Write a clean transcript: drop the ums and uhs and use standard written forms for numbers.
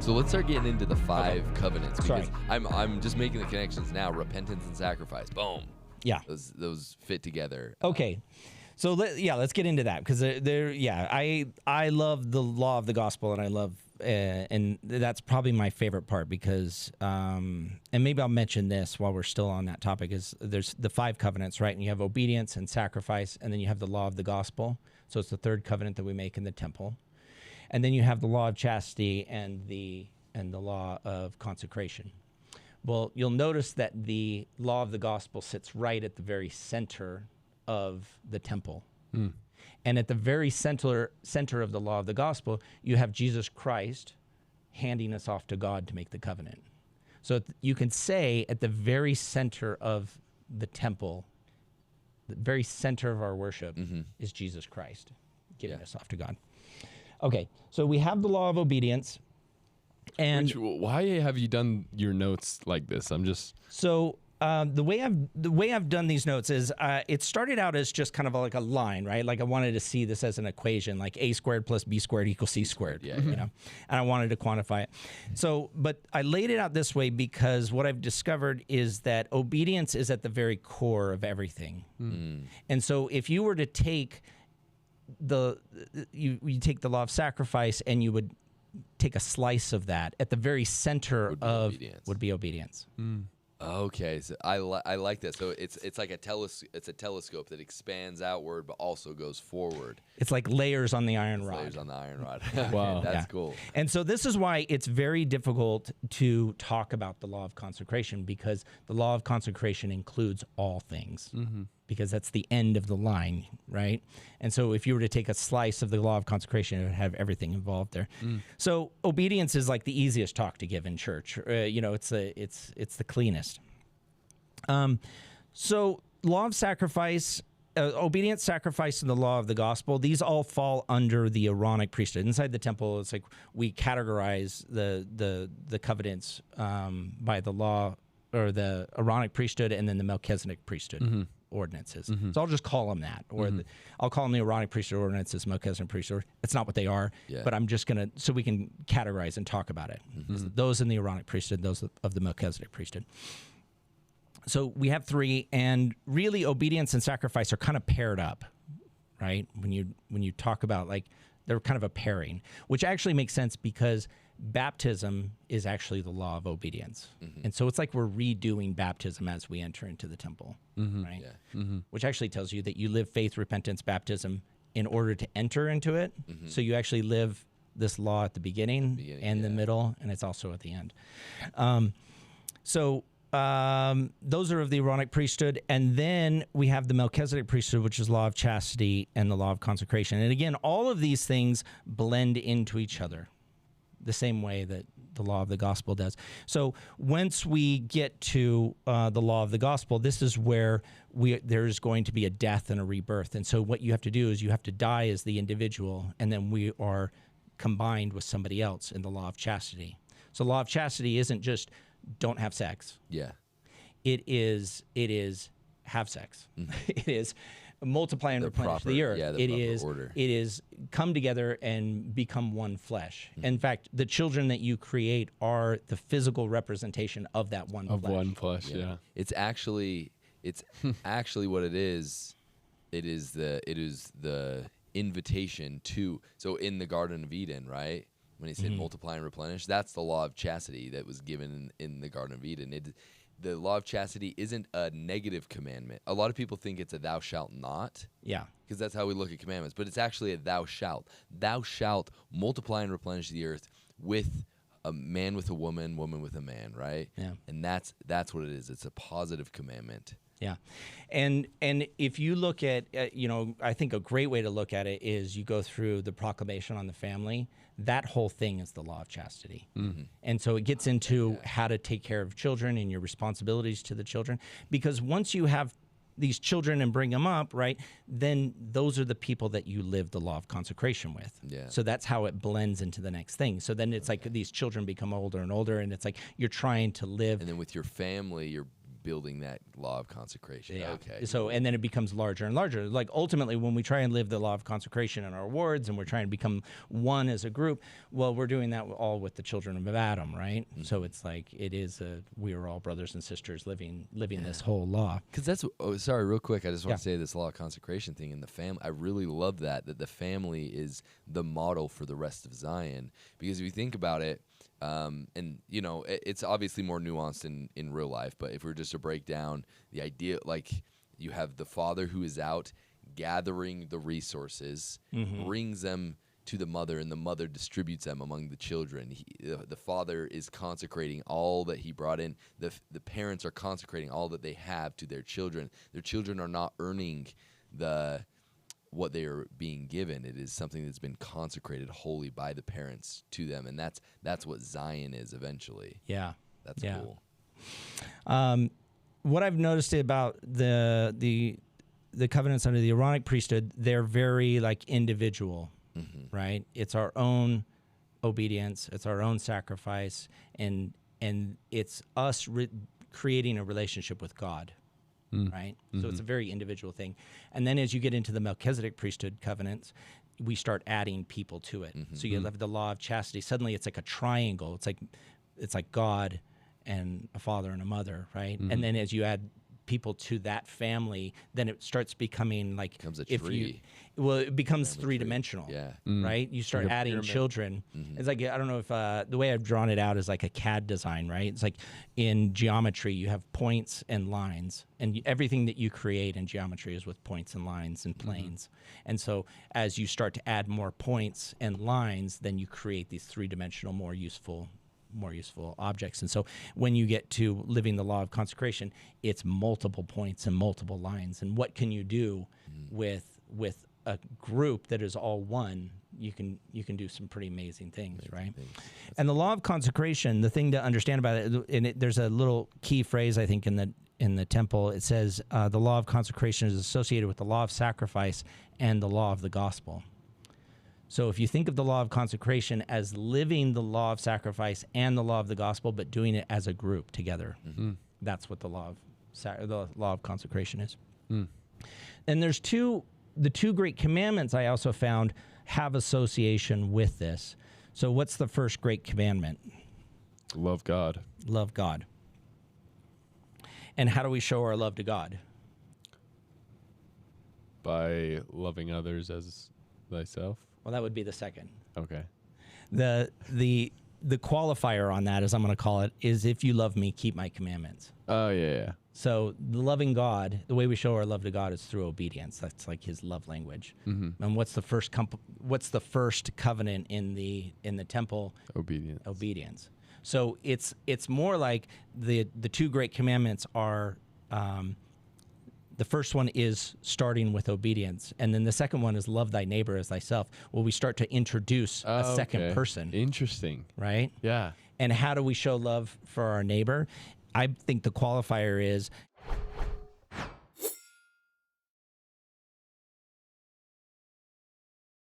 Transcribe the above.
So let's start getting into the 5 covenants, because Sorry. I'm just making the connections now. Repentance and sacrifice. Boom. Yeah. Those fit together. Okay. So let's get into that, because I love the law of the gospel, and I love and that's probably my favorite part, because and maybe I'll mention this while we're still on that topic, is there's the 5 covenants, right? And you have obedience and sacrifice, and then you have the law of the gospel. So it's the 3rd covenant that we make in the temple. And then you have the law of chastity and the law of consecration. Well, you'll notice that the law of the gospel sits right at the very center of the temple. And at the very center of the law of the gospel, you have Jesus Christ handing us off to God to make the covenant. So you can say at the very center of the temple, the very center of our worship is Jesus Christ getting us off to God. Okay, so we have the law of obedience. And why have you done your notes like this? I'm just... So the way I've done these notes is it started out as just kind of like a line, right? Like I wanted to see this as an equation, like a squared plus b squared equals c squared. You know, and I wanted to quantify it. So, but I laid it out this way because what I've discovered is that obedience is at the very core of everything. And so, if you were to take you take the law of sacrifice and you would take a slice of that, at the very center would be obedience. Okay, so I like that. So it's like a telescope that expands outward but also goes forward. It's like layers on the iron rod. Layers on the iron rod. Wow, that's cool. And so this is why it's very difficult to talk about the law of consecration, because the law of consecration includes all things. Because that's the end of the line, right? And so if you were to take a slice of the law of consecration, it would have everything involved there. So obedience is like the easiest talk to give in church. You know, it's the cleanest. So law of sacrifice, obedience, sacrifice, and the law of the gospel, these all fall under the Aaronic priesthood. Inside the temple, it's like we categorize the covenants by the law, or the Aaronic priesthood, and then the Melchizedek priesthood. Ordinances. So I'll just call them that, or I'll call them the Aaronic priesthood ordinances, Melchizedek priesthood. It's not what they are, but I'm just going to, so we can categorize and talk about it. Those in the Aaronic priesthood, those of the Melchizedek priesthood. So we have 3, and really obedience and sacrifice are kind of paired up, right? When you talk about, like, they're kind of a pairing, which actually makes sense because baptism is actually the law of obedience. And so it's like we're redoing baptism as we enter into the temple, right? Which actually tells you that you live faith, repentance, baptism in order to enter into it. So you actually live this law at the beginning and the middle, and it's also at the end. Those are of the Aaronic priesthood. And then we have the Melchizedek priesthood, which is law of chastity and the law of consecration. And again, all of these things blend into each other the same way that the law of the gospel does. So once we get to the law of the gospel, this is where there's going to be a death and a rebirth. And so what you have to do is you have to die as the individual, and then we are combined with somebody else in the law of chastity. So law of chastity isn't just don't have sex. It is have sex. It is multiply and replenish the earth. It is come together and become one flesh. In fact, the children that you create are the physical representation of that one flesh. Of one flesh, It's actually what it is. It is the invitation to. So in the Garden of Eden, right? When he said multiply and replenish, that's the law of chastity that was given in the Garden of Eden. The law of chastity isn't a negative commandment. A lot of people think it's a thou shalt not. Because that's how we look at commandments. But it's actually a thou shalt. Thou shalt multiply and replenish the earth with a man with a woman, woman with a man, right? And that's what it is. It's a positive commandment. And if you look at, I think a great way to look at it is you go through the proclamation on the family. That whole thing is the law of chastity. And so it gets into how to take care of children and your responsibilities to the children. Because once you have these children and bring them up, right, then those are the people that you live the law of consecration with. So that's how it blends into the next thing. So then it's like these children become older and older, and it's like you're trying to live. And then with your family, you're building that law of consecration. Yeah. Okay. So, and then it becomes larger and larger. Like ultimately, when we try and live the law of consecration in our wards, and we're trying to become one as a group, well, we're doing that all with the children of Adam, right? Mm-hmm. So it's like we are all brothers and sisters living this whole law. Because that's sorry, real quick. I just want to say this law of consecration thing in the family. I really love that the family is the model for the rest of Zion. Because if you think about it. And, you know, it's obviously more nuanced in real life, but if we were just to break down the idea, like you have the father who is out gathering the resources, brings them to the mother, and the mother distributes them among the children. The father is consecrating all that he brought in. The parents are consecrating all that they have to their children. Their children are not earning what they are being given. It is something that's been consecrated wholly by the parents to them, and that's what Zion is eventually. Yeah, that's cool. What I've noticed about the covenants under the Aaronic priesthood, they're very like individual, right? It's our own obedience, it's our own sacrifice, and it's us creating a relationship with God. Right? So it's a very individual thing. And then as you get into the Melchizedek priesthood covenants, we start adding people to it. So you have the law of chastity. Suddenly it's like a triangle. It's like God and a father and a mother, right? And then as you add people to that family, then it starts becoming like becomes a tree. It becomes three-dimensional. Yeah. Right? You start adding children. It's like, I don't know if the way I've drawn it out is like a CAD design, right? It's like in geometry, you have points and lines, and everything that you create in geometry is with points and lines and planes. And so as you start to add more points and lines, then you create these three-dimensional, more useful objects. And so when you get to living the law of consecration, it's multiple points and multiple lines. And what can you do with a group that is all one? You can do some pretty amazing things, right? And the law of consecration, the thing to understand about it, and there's a little key phrase I think in the temple. It says the law of consecration is associated with the law of sacrifice and the law of the gospel. So if you think of the law of consecration as living the law of sacrifice and the law of the gospel, but doing it as a group together, that's what the law of consecration is. And there's the two great commandments I also found have association with this. So what's the first great commandment? Love God. Love God. And how do we show our love to God? By loving others as thyself. Well, that would be the second. Okay. The qualifier on that, as I'm going to call it, is if you love me, keep my commandments. Oh, yeah. So loving God, the way we show our love to God is through obedience. That's like his love language. And what's the first covenant in the temple? Obedience. So it's more like the two great commandments are. The first one is starting with obedience, and then the second one is love thy neighbor as thyself. Well, we start to introduce a second person. Interesting. Right? Yeah. And how do we show love for our neighbor? I think the qualifier is